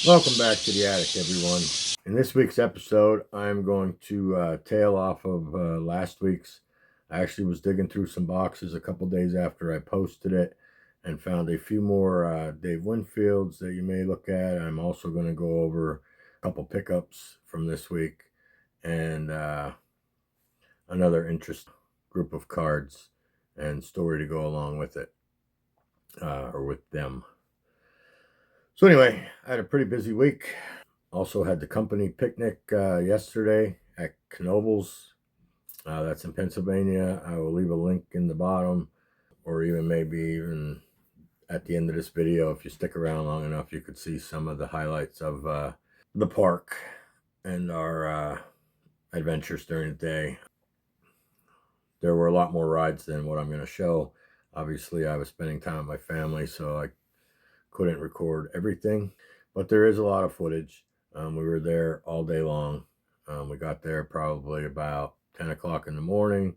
Welcome back to the attic, everyone. In this week's episode, I'm going to tail off of last week's. I actually was digging through some boxes a couple days after I posted it and found a few more Dave Winfields that you may look at. I'm also going to go over a couple pickups from this week and another interest group of cards and story to go along with it or with them. So anyway, I had a pretty busy week. Also had the company picnic yesterday at Knoebels. That's in Pennsylvania. I will leave a link in the bottom, or even maybe even at the end of this video. If you stick around long enough, you could see some of the highlights of the park and our adventures during the day. There were a lot more rides than what I'm going to show. Obviously, I was spending time with my family, so I couldn't record everything, but there is a lot of footage. We were there all day long. We got there probably about 10 o'clock in the morning.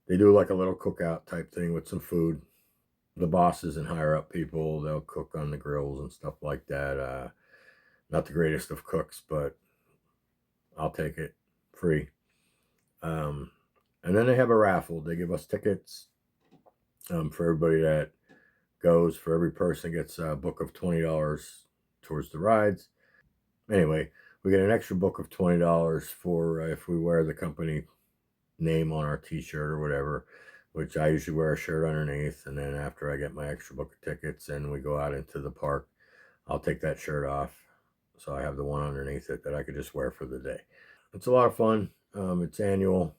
They do like a little cookout type thing with some food. The bosses and higher up people, they'll cook on the grills and stuff like that. Not the greatest of cooks, but I'll take it free. And then they have a raffle. They give us tickets for everybody that goes. For every person gets a book of $20 towards the rides. Anyway, we get an extra book of $20 for if we wear the company name on our t-shirt or whatever, which I usually wear a shirt underneath. And then after I get my extra book of tickets and we go out into the park, I'll take that shirt off. So I have the one underneath it that I could just wear for the day. It's a lot of fun. It's annual.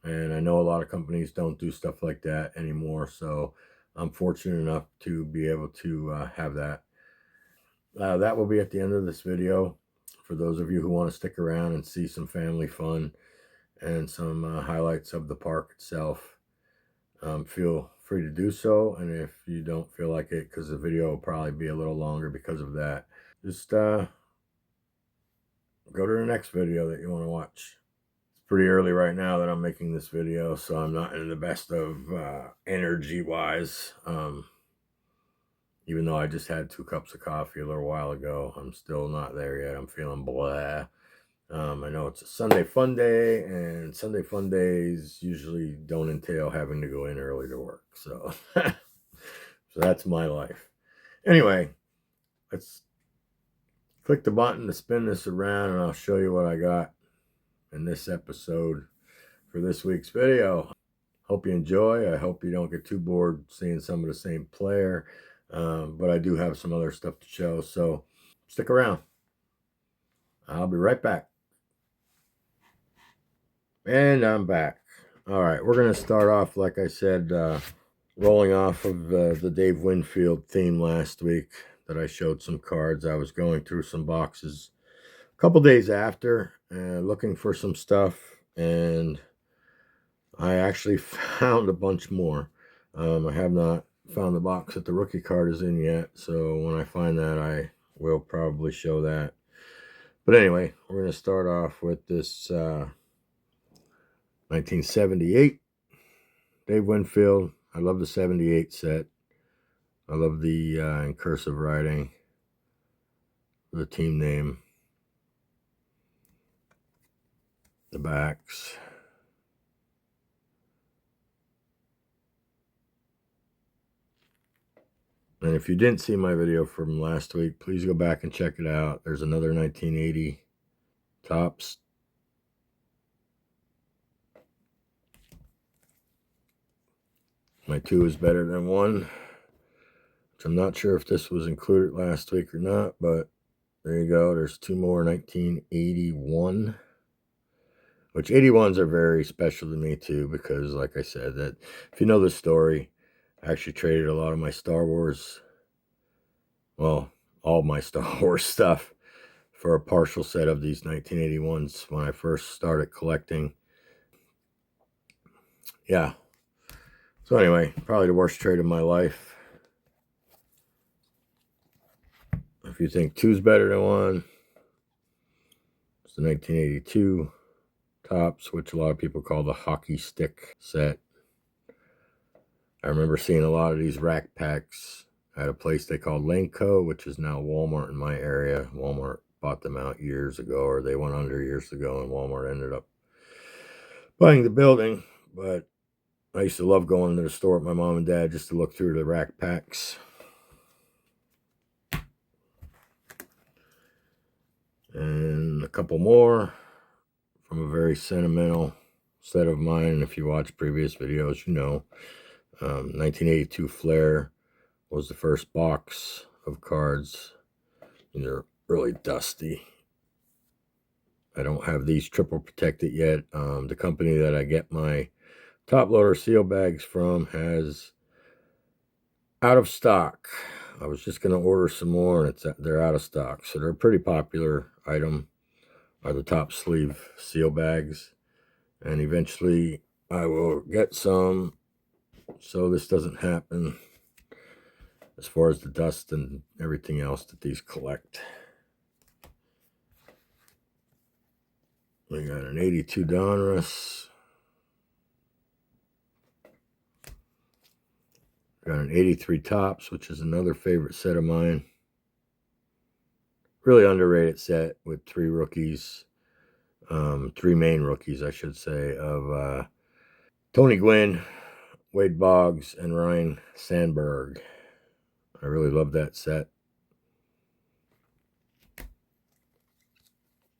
And I know a lot of companies don't do stuff like that anymore. So I'm fortunate enough to be able to have that. That will be at the end of this video. For those of you who want to stick around and see some family fun and some highlights of the park itself, feel free to do so. And if you don't feel like it, because the video will probably be a little longer because of that, just go to the next video that you want to watch. It's pretty early right now that I'm making this video, so I'm not in the best of energy wise. Even though I just had 2 cups of coffee a little while ago, I'm still not there yet. I'm feeling blah. I know it's a Sunday fun day, and Sunday fun days usually don't entail having to go in early to work. So, so that's my life. Anyway, let's click the button to spin this around, and I'll show you what I got in this episode for this week's video. Hope you enjoy. I hope you don't get too bored seeing some of the same player. But I do have some other stuff to show, so stick around. I'll be right back. And I'm back. All right, we're going to start off, like I said, rolling off of the Dave Winfield theme last week that I showed some cards. I was going through some boxes a couple days after, looking for some stuff, and I actually found a bunch more. I have not found the box that the rookie card is in yet, so when I find that, I will probably show that. But anyway, we're going to start off with this 1978 Dave Winfield. I love the 78 set. I love the in cursive writing, the team name, the backs. And if you didn't see my video from last week, please go back and check it out. There's another 1980 Topps. My 2 is better than 1, which I'm not sure if this was included last week or not, but there you go. There's 2 more 1981, which 81s are very special to me too, because like I said, that if you know the story, I actually traded a lot of my Star Wars, well, all my Star Wars stuff for a partial set of these 1981s when I first started collecting. Yeah. So anyway, probably the worst trade of my life. If you think 2's better than 1, it's the 1982 Topps, which a lot of people call the hockey stick set. I remember seeing a lot of these rack packs I had a place they called Laneco, which is now Walmart in my area. Walmart bought them out years ago, or they went under years ago, and Walmart ended up buying the building. But I used to love going to the store with my mom and dad just to look through the rack packs. And a couple more from a very sentimental set of mine. And if you watch previous videos, you know, 1982 Flair was the first box of cards. And they're really dusty. I don't have these triple protected yet. The company that I get my top loader seal bags from has out of stock. I was just going to order some more, and they're out of stock. So they're a pretty popular item, are the top sleeve seal bags. And eventually I will get some so this doesn't happen as far as the dust and everything else that these collect. We got an 82 Donruss. Got an 83 Topps, which is another favorite set of mine. Really underrated set with three rookies. Three main rookies, I should say, of Tony Gwynn, Wade Boggs, and Ryan Sandberg. I really love that set.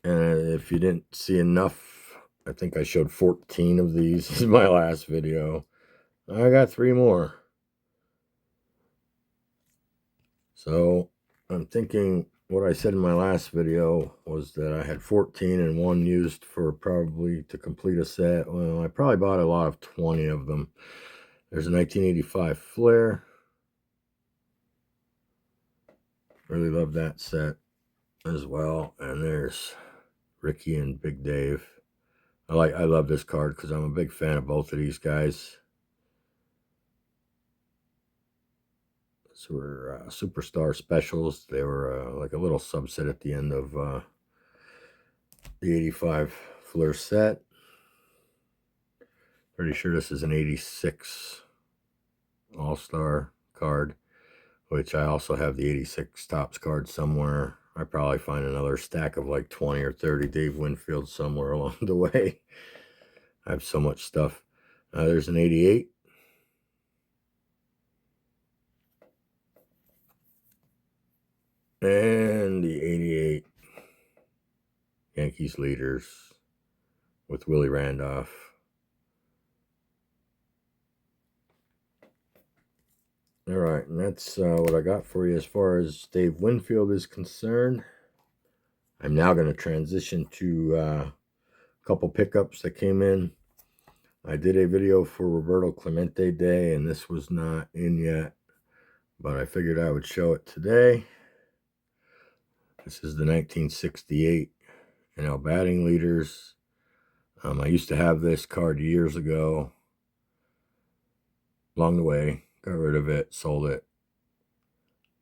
And if you didn't see enough, I think I showed 14 of these in my last video. I got 3 more. So I'm thinking what I said in my last video was that I had 14 and one used for probably to complete a set. Well, I probably bought a lot of 20 of them. There's a 1985 Flair. Really love that set as well. And there's Ricky and Big Dave. I love this card because I'm a big fan of both of these guys. These were Superstar Specials. They were like a little subset at the end of the 85 Flair set. Pretty sure this is an 86 All-Star card, which I also have the 86 Topps card somewhere. I probably find another stack of like 20 or 30 Dave Winfield somewhere along the way. I have so much stuff. There's an 88. And the 88 Yankees leaders with Willie Randolph. All right, and that's what I got for you as far as Dave Winfield is concerned. I'm now going to transition to a couple pickups that came in. I did a video for Roberto Clemente Day, and this was not in yet, but I figured I would show it today. This is the 1968 NL batting leaders. I used to have this card years ago. Along the way, got rid of it, sold it.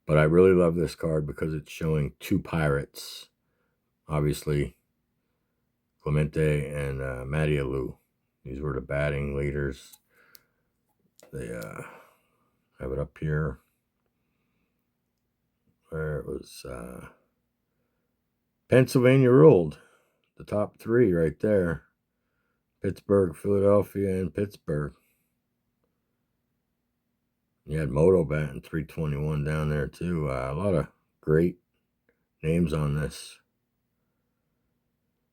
But I really love this card because it's showing 2 Pirates. Obviously, Clemente and Matty Alou. These were the batting leaders. They have it up here where it was Pennsylvania ruled. The top 3 right there. Pittsburgh, Philadelphia, and Pittsburgh. You had Moto batting 321 down there too. A lot of great names on this.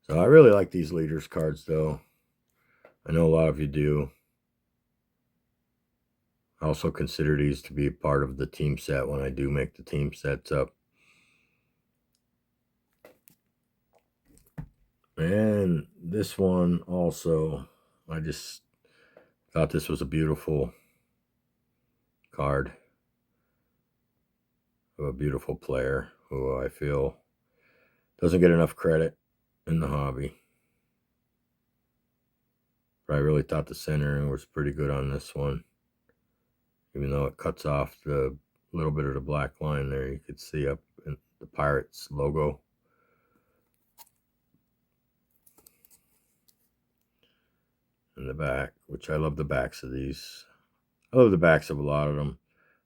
So I really like these leaders cards though. I know a lot of you do. I also consider these to be a part of the team set when I do make the team sets up. And this one also, I just thought this was a beautiful card of a beautiful player who I feel doesn't get enough credit in the hobby. But I really thought the centering was pretty good on this one. Even though it cuts off the little bit of the black line there, you could see up in the Pirates logo. In the back, which I love the backs of these. I love the backs of a lot of them.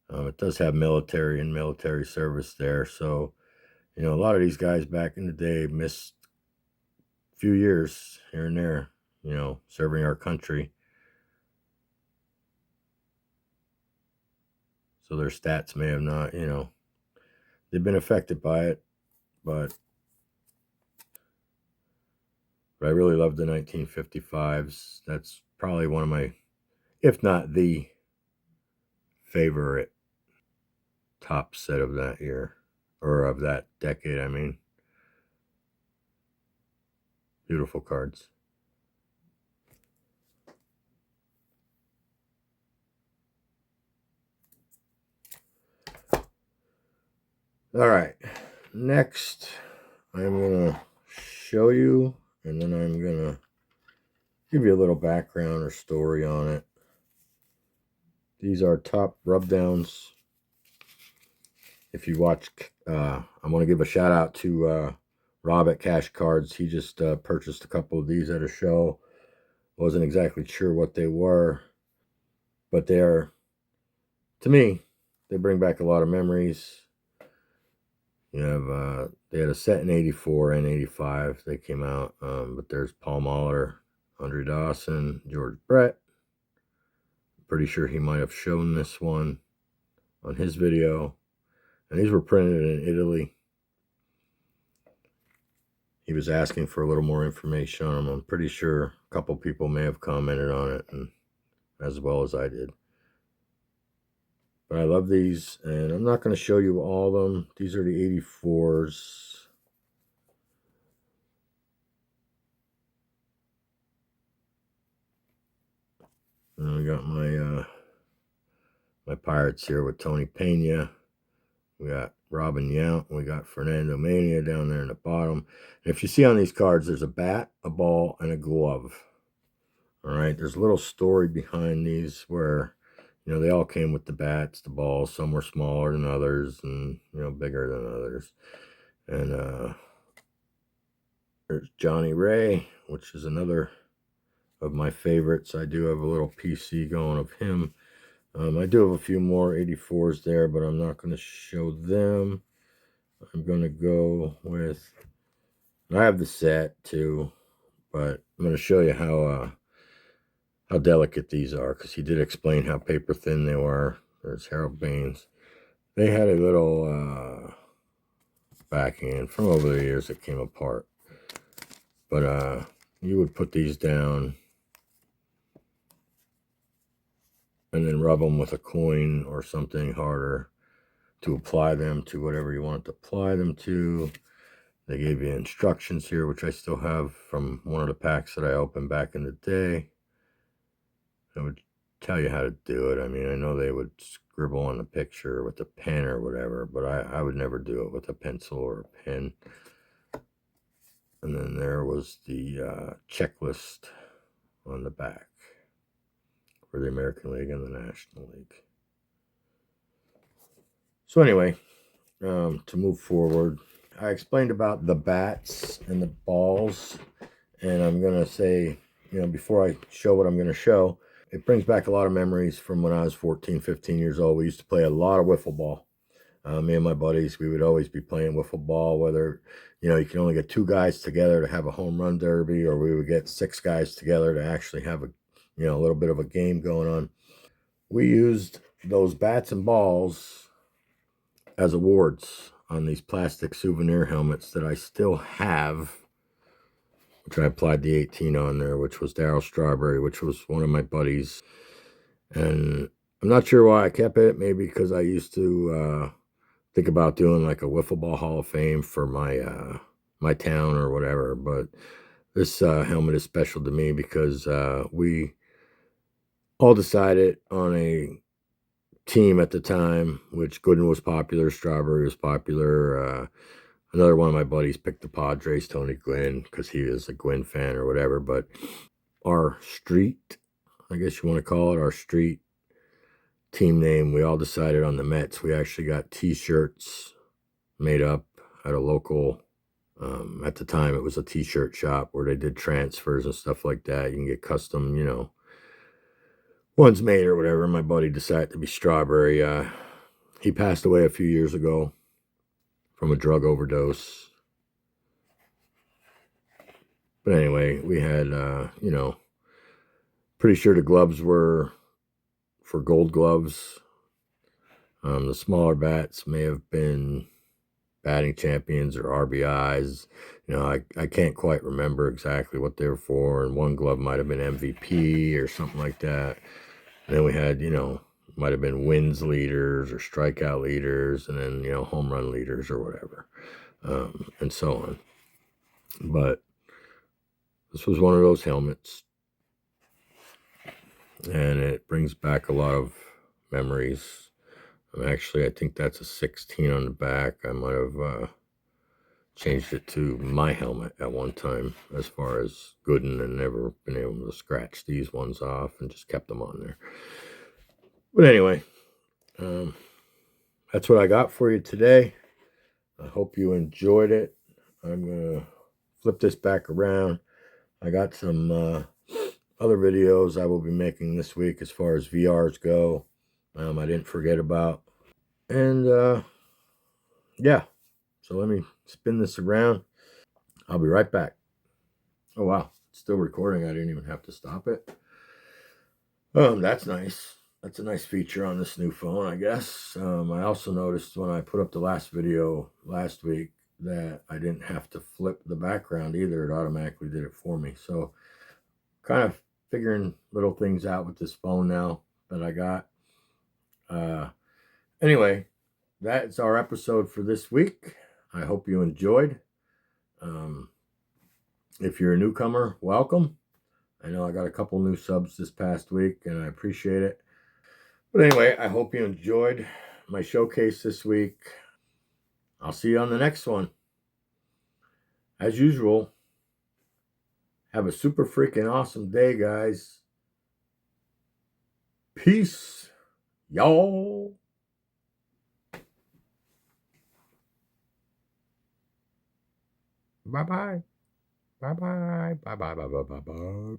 It does have military and military service there. So, a lot of these guys back in the day missed a few years here and there, serving our country. So their stats may have not, they've been affected by it. But I really love the 1955s. That's probably one of my, if not the favorite top set of that year, or of that decade, I mean. Beautiful cards. All right. Next, I'm going to show you, and then I'm going to give you a little background or story on it. These are top rub downs. If you watch, I want to give a shout out to Rob at Cash Cards. He just purchased a couple of these at a show. Wasn't exactly sure what they were, but they are, to me, they bring back a lot of memories. You have they had a set in '84 and '85. They came out, but there's Paul Mahler, Andre Dawson, George Brett. Pretty sure he might have shown this one on his video, and these were printed in Italy. He was asking for a little more information on them. I'm pretty sure a couple people may have commented on it, and as well as I did. But I love these, and I'm not going to show you all of them. These are the 84s. And I got my Pirates here with Tony Pena. We got Robin Yount. We got Fernando Mania down there in the bottom. And if you see on these cards, there's a bat, a ball, and a glove. All right, there's a little story behind these where, they all came with the bats, the balls. Some were smaller than others and, bigger than others. And there's Johnny Ray, which is another of my favorites. I do have a little PC going of him. I do have a few more 84s there, but I'm not going to show them. I'm going to go with, I have the set too, but I'm going to show you how delicate these are, because he did explain how paper thin they were. There's Harold Baines. They had a little backhand from over the years that came apart. But you would put these down and then rub them with a coin or something harder to apply them to whatever you want to apply them to. They gave you instructions here, which I still have from one of the packs that I opened back in the day. I would tell you how to do it. I mean, I know they would scribble on the picture with a pen or whatever, but I would never do it with a pencil or a pen. And then there was the checklist on the back for the American League and the National League. So anyway, to move forward, I explained about the bats and the balls, and I'm going to say, before I show what I'm going to show, it brings back a lot of memories from when I was 14, 15 years old. We used to play a lot of wiffle ball. Me and my buddies, we would always be playing wiffle ball, whether, you can only get 2 guys together to have a home run derby, or we would get 6 guys together to actually have a little bit of a game going on. We used those bats and balls as awards on these plastic souvenir helmets that I still have, which I applied the 18 on there, which was Darryl Strawberry, which was one of my buddies. And I'm not sure why I kept it. Maybe because I used to think about doing like a wiffle ball Hall of Fame for my my town or whatever. But this helmet is special to me because we all decided on a team at the time, which Gooden was popular, Strawberry was popular. Another one of my buddies picked the Padres, Tony Gwynn, because he is a Gwynn fan or whatever. But our street, I guess you want to call it, our street team name, we all decided on the Mets. We actually got T-shirts made up at a local, at the time it was a T-shirt shop where they did transfers and stuff like that. You can get custom, ones made or whatever. My buddy decided to be Strawberry. He passed away a few years ago from a drug overdose. But anyway, we had, you know, pretty sure the gloves were for Gold Gloves. The smaller bats may have been batting champions or RBIs. You know, I can't quite remember exactly what they were for. And one glove might have been MVP or something like that. And then we had, you know, might have been wins leaders or strikeout leaders, and then, you know, home run leaders or whatever, and so on. But this was one of those helmets, and it brings back a lot of memories. Actually, I think that's a 16 on the back. I might have changed it to my helmet at one time as far as Gooden, and never been able to scratch these ones off and just kept them on there. But anyway, that's what I got for you today. I hope you enjoyed it. I'm going to flip this back around. I got some other videos I will be making this week as far as VRs go. I didn't forget about. And yeah, so let me spin this around. I'll be right back. Oh, wow. It's still recording. I didn't even have to stop it. That's nice. That's a nice feature on this new phone, I guess. I also noticed when I put up the last video last week that I didn't have to flip the background either. It automatically did it for me. So kind of figuring little things out with this phone now that I got. Anyway, that's our episode for this week. I hope you enjoyed. If you're a newcomer, welcome. I know I got a couple new subs this past week, and I appreciate it. But anyway, I hope you enjoyed my showcase this week. I'll see you on the next one. As usual, have a super freaking awesome day, guys. Peace, y'all. Bye-bye. Bye-bye. Bye-bye. Bye-bye. Bye-bye. Bye-bye.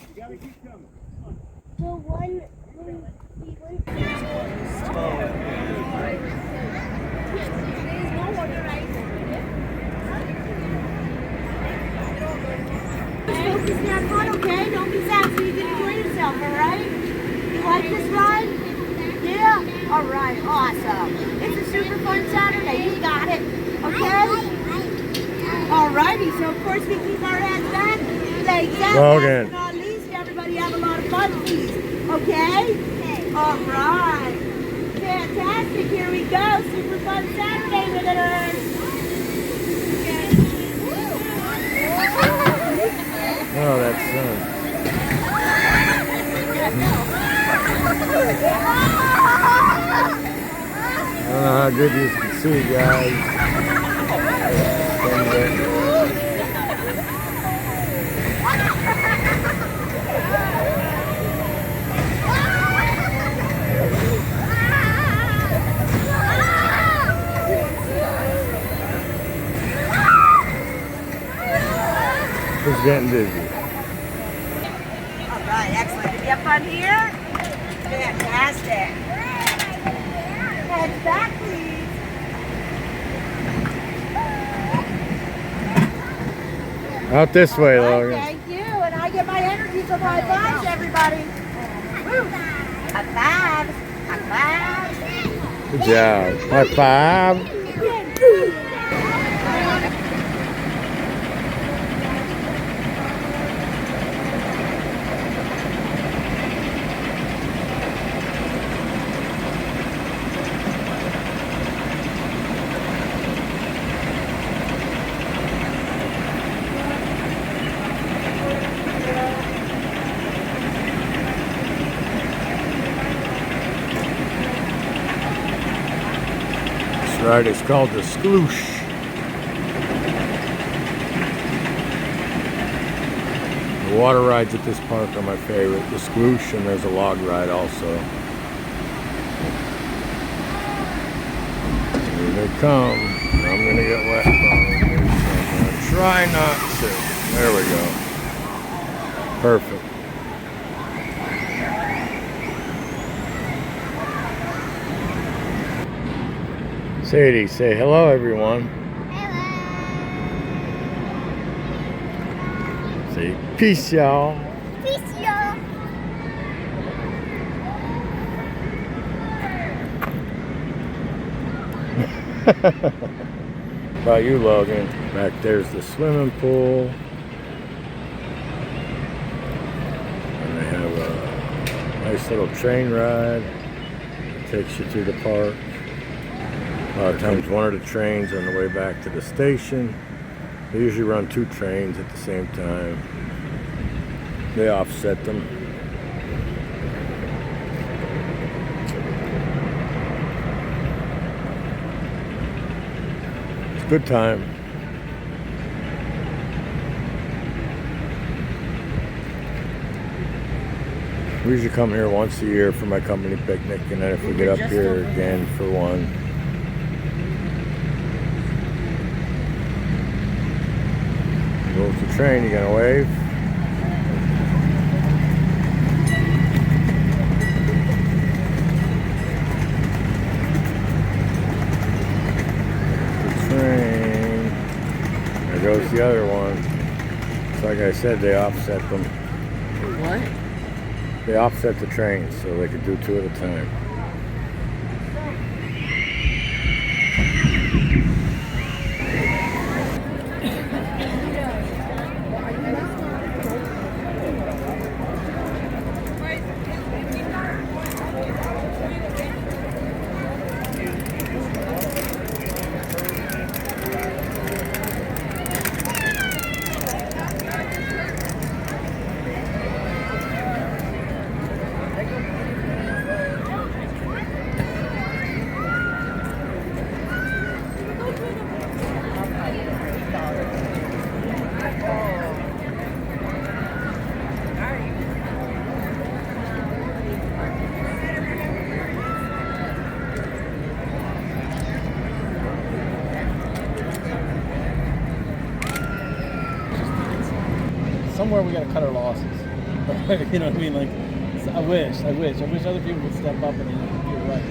You gotta keep coming. The one when we went to there's no water right Focus not fun, okay? Don't be sad, so you can enjoy yourself, alright? You like this ride? Yeah? Alright, awesome. It's a super fun Saturday, you got it, okay? Alrighty, so of course we keep our heads back, legs out, last but not least, everybody have a lot of fun, please, okay? Alright, fantastic, here we go, super fun Saturday with it. Oh, that's fun. I don't know how good you can see, guys. It's getting dizzy. Alright, excellent. Did you have fun here? Fantastic. Head back, please. Out this way, Logan. Thank you. And I get my energy from high fives, everybody. Woo. High fives. High fives. Good job. High five. Right, it's called the Skloosh. The water rides at this park are my favorite. The Skloosh, and there's a log ride also. Here they come. I'm gonna get wet. Try not to. There we go. Perfect. Sadie, say hello, everyone. Hello. Say peace, y'all. Peace, y'all. About you, Logan. Back there's the swimming pool. And they have a nice little train ride that takes you through the park. A lot of times one of the trains on the way back to the station. They usually run 2 trains at the same time. They offset them. It's a good time. We usually come here once a year for my company picnic, and then if we get up here again for one. Go with the train, you gonna wave? The train. There goes the other one. So like I said, they offset them. What? They offset the trains so they could do 2 at a time. Somewhere we gotta cut our losses. You know what I mean? Like, I wish other people would step up and you're right.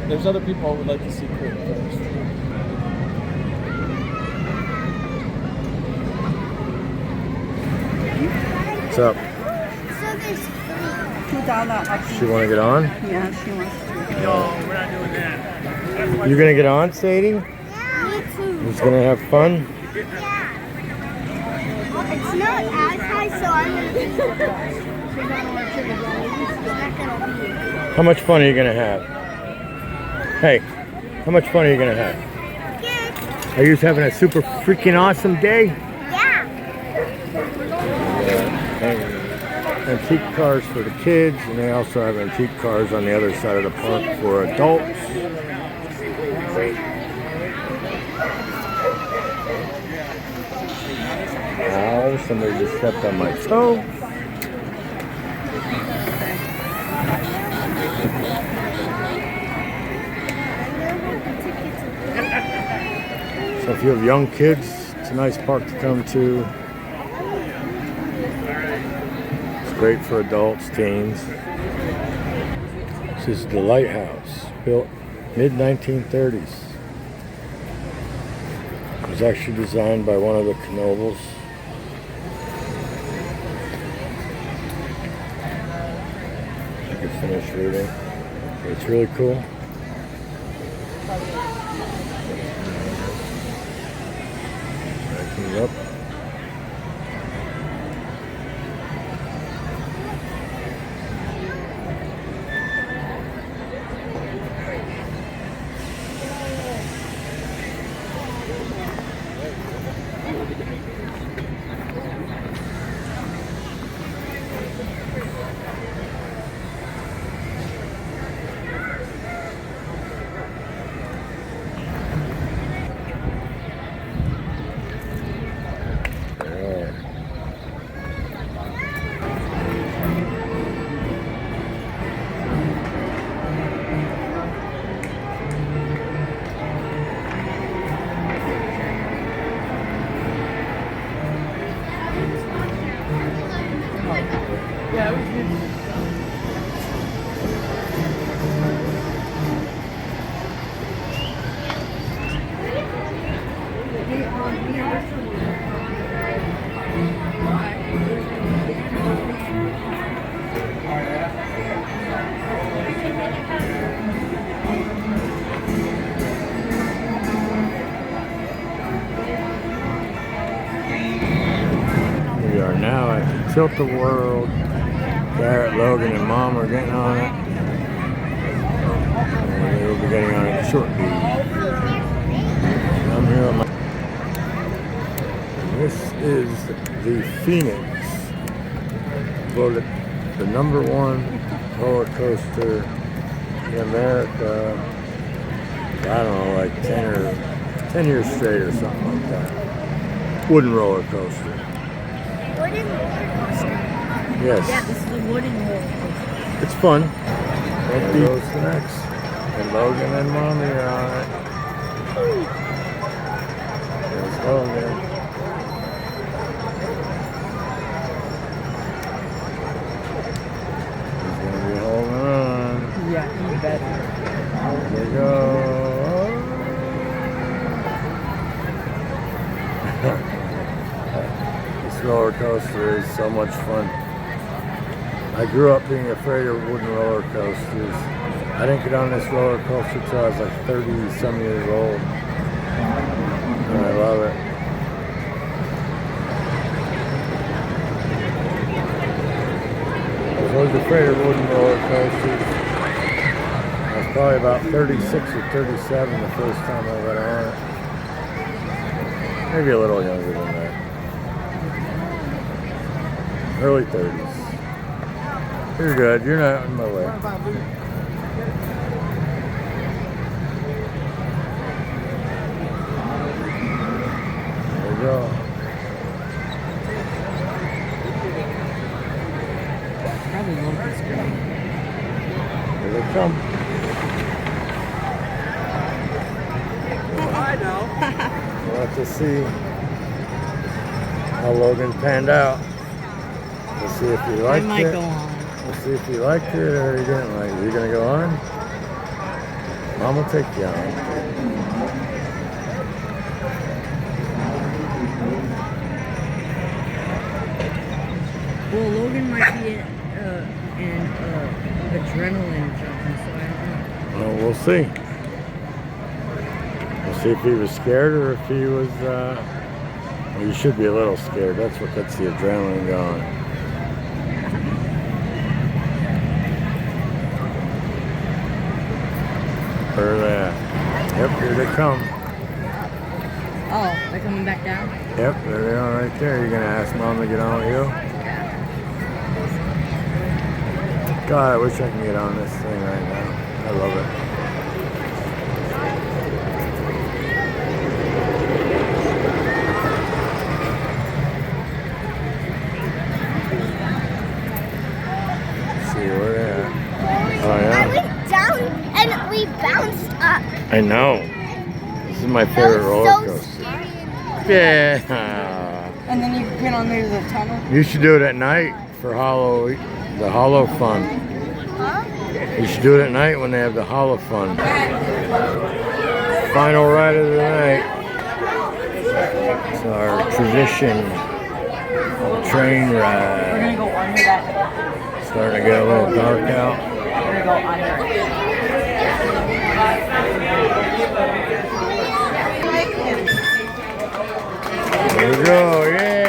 There's other people I would like to see quit first. What's up? So there's 3. She wanna get on? Yeah, she wants to. No, we're not doing that. You gonna get on, Sadie? Yeah. Me too. Who's gonna have fun? Yeah. It's not as high, so I'm gonna be. It's not gonna be. How much fun are you gonna have? Hey, how much fun are you gonna have? Good. Are you having a super freaking awesome day? Yeah. Antique cars for the kids, and they also have antique cars on the other side of the park for adults. Ow, somebody just stepped on my toe. So if you have young kids, it's a nice park to come to. It's great for adults, teens. This is the lighthouse, built mid-1930s. It was actually designed by one of the Knoebels. I can finish reading. It's really cool. Backing up. Yeah, it was good. We are now at the Tilt-A-Whirl. Garrett, Logan, and Mom are getting on it. And they will be getting on it shortly. I'm here on my... This is the Phoenix. Voted the #1 roller coaster in America. I don't know, like 10 years straight or something like that. Wooden roller coaster. Wooden roller coaster? Yes. Yeah, this is a wooden roller coaster. It's fun. There goes the next. And Logan and Mommy are on it. There's Logan. He's going to be holding on. Yeah, you bet. There we go. This roller coaster is so much fun. I grew up being afraid of wooden roller coasters. I didn't get on this roller coaster until I was like 30-some years old. And I love it. I was always afraid of wooden roller coasters. I was probably about 36 or 37 the first time I got on it. Maybe a little younger than that. Early 30s. You're good. You're not in my way. There you go. Probably won't be screen. Here they come. I know. We'll have to see how Logan panned out. We'll see if he liked it. I might go on. We'll see if you liked it or you didn't like it. Are you going to go on? Mom will take you on. Well, Logan might be in adrenaline jumping, so I don't know. Well, we'll see. We'll see if he was scared or if he was, well, you should be a little scared. That's what gets the adrenaline going. Where are they at? Yep, here they come. Oh, they're coming back down? Yep, there they are right there. You're gonna ask Mom to get on with you? God, I wish I could get on this thing right now. I love it. Let's see where they're at. Oh I yeah. went down and we bounced up. I know. This is my That favorite was roller so coaster. scary. Yeah. And then you get on there to the tunnel? You should do it at night for the Hollow Fun. Huh? You should do it at night when they have the Hollow Fun. Final ride of the night. It's our tradition train We're ride. gonna go under that. Starting to get a little dark out. We're gonna go under. There we go, yay!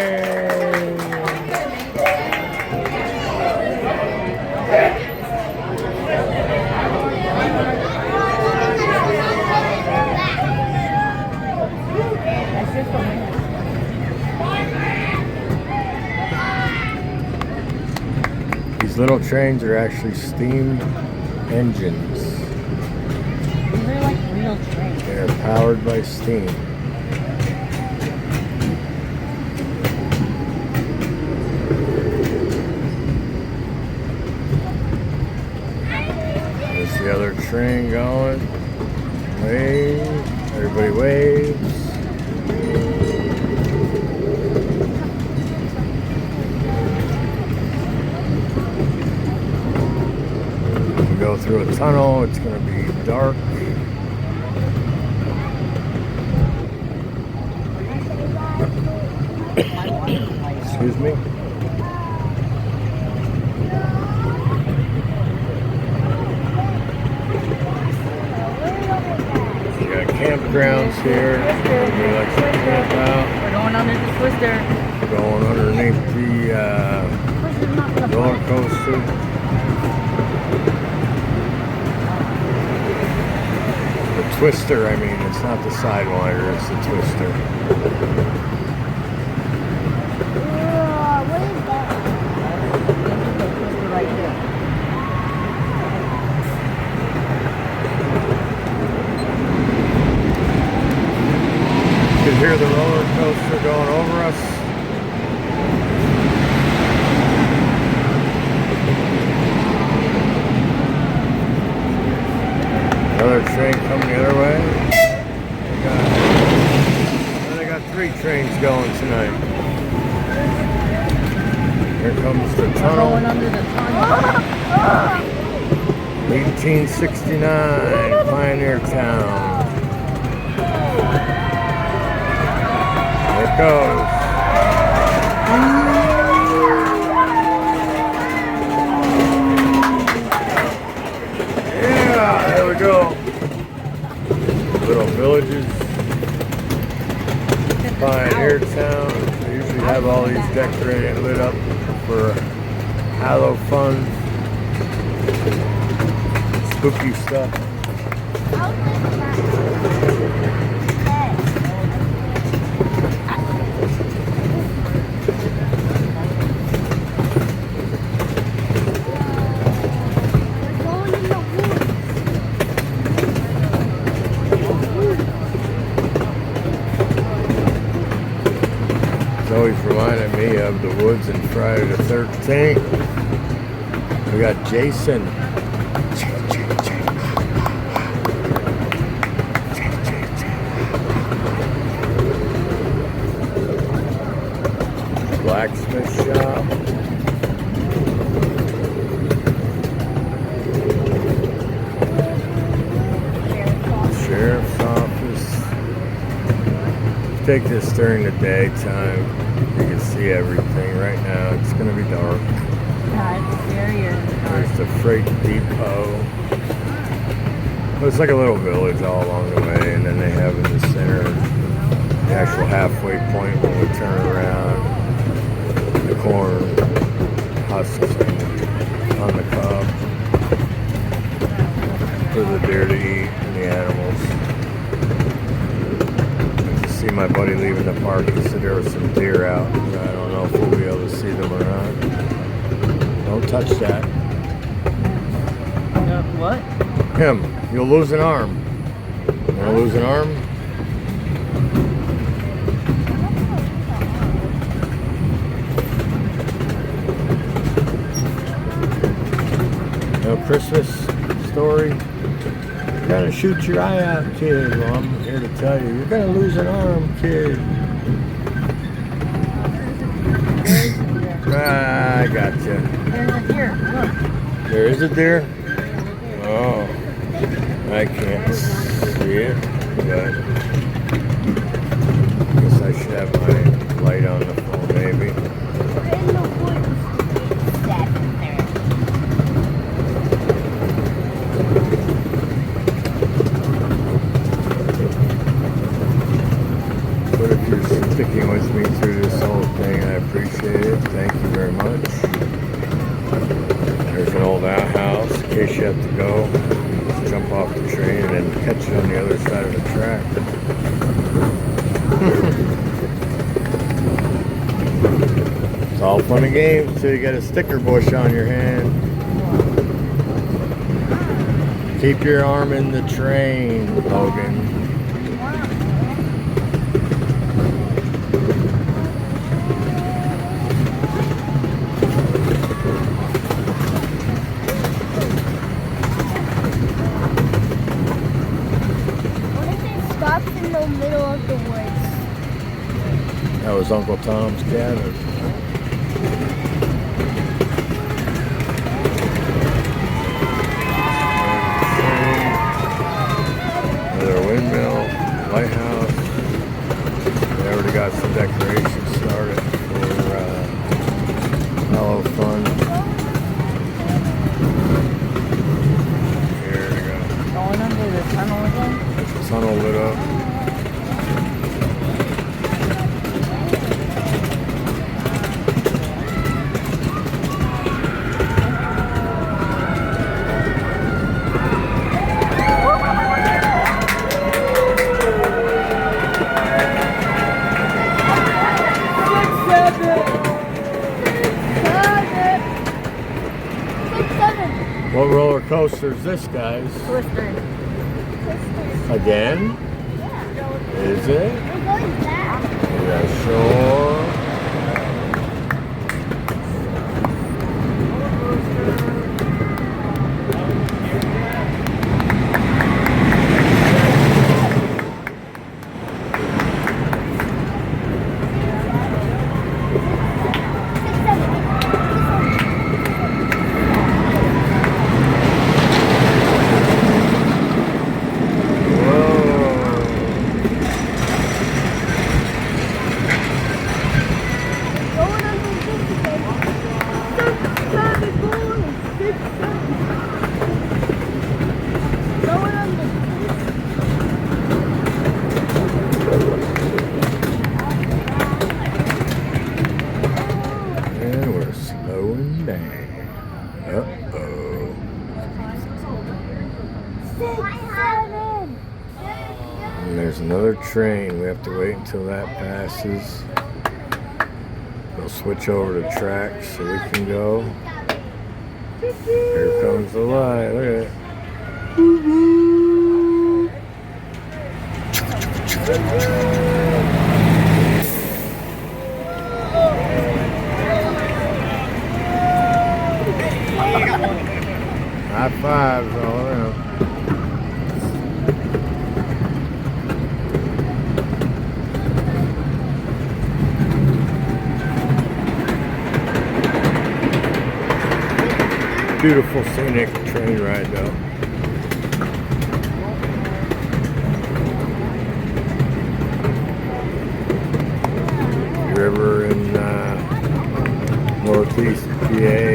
These little trains are actually steam engines. They're like real trains. They're powered by steam. There's the other train going. Wave. Everybody waves. go through a tunnel. It's going to be dark. Excuse me. We got campgrounds here. We like to camp out. We're going under the twister. Going underneath the roller coaster. The twister, I mean, it's not the Sidewinder, it's the twister. What is that? The twister right here. You can hear the roller coaster going over us. Another train coming the other way. They got 3 trains going tonight. Here comes the tunnel. Going under the tunnel. 1869, Pioneer Town. There it goes. Yeah, there we go. Little villages. Pioneer Town. They usually have all these decorated and lit up for Hallow fun. Spooky stuff. It's always reminded me of the woods in Friday the 13th. We got Jason. Blacksmith shop. Sheriff's office. Take this during the daytime. You can see everything. Right now it's going to be dark. There's the freight depot. It's like a little village all along the way, and then they have in the center the actual halfway point when we turn around. The corn husks on the cob for the deer to eat and the animals. I see my buddy leaving the park. He said there was some deer out. I don't know if we'll be able to see them or not. Don't touch that. What? Him. You'll lose an arm. You want to lose an arm? No Christmas story? You're gonna shoot your eye out, kid. Well, I'm here to tell you, you're gonna lose an arm, kid. I gotcha. There's a deer. Look. There is a deer? Oh, I can't see it, but I guess I should have my light on the phone, maybe. We're in the woods. That's there. But if you're sticking with me through this whole thing, I appreciate it. Thank you very much. There's an old outhouse in case you have to go. Just jump off the train and then catch it on the other side of the track. It's all fun and games until you get a sticker bush on your hand. Keep your arm in the train, Logan. In the middle of the woods. That was Uncle Tom's cabin. What roller coaster is this, guys? Twister. Again? Yeah. Is it? We're going back. Yeah, sure. And we're slowing down. Uh-oh. 6, 7. And there's another train. We have to wait until that passes. We'll switch over to tracks so we can go. Here comes the light. Look at it. High fives all around. Beautiful scenic train ride though. If you're ever in Northeast PA,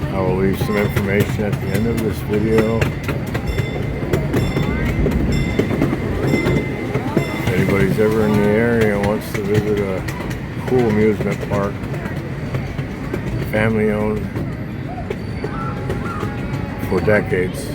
I will leave some information at the end of this video. If anybody's ever in the area and wants to visit a cool amusement park, family owned for decades.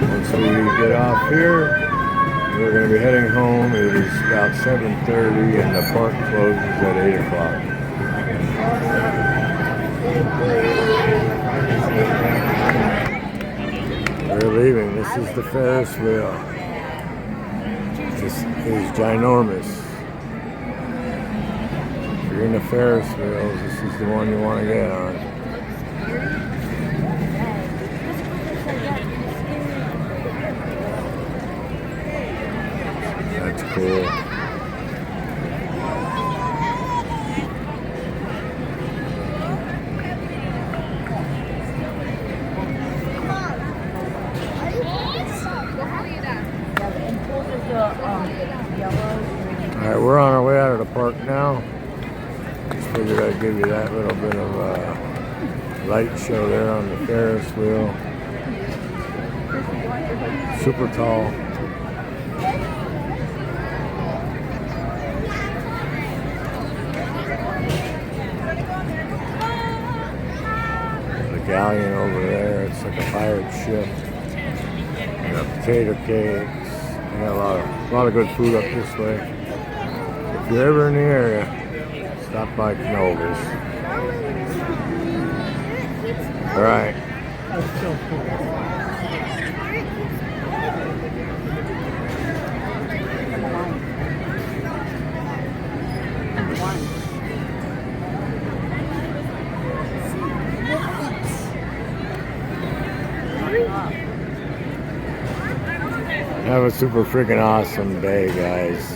Once we get off here, we're going to be heading home. It is about 7:30 and the park closes at 8 o'clock. We're leaving. This is the Ferris wheel. This is ginormous. If you're in the Ferris wheels, this is the one you want to get on. That's cool. Alright, we're on our way out of the park now. Just figured I'd give you that little bit of light show there on the Ferris wheel. Super tall. The galleon over there, it's like a pirate ship. We got potato cakes. We got a lot of good food up this way. If you're ever in the area, stop by Knoebels. All right. That's so cool. Have a super freaking awesome day, guys.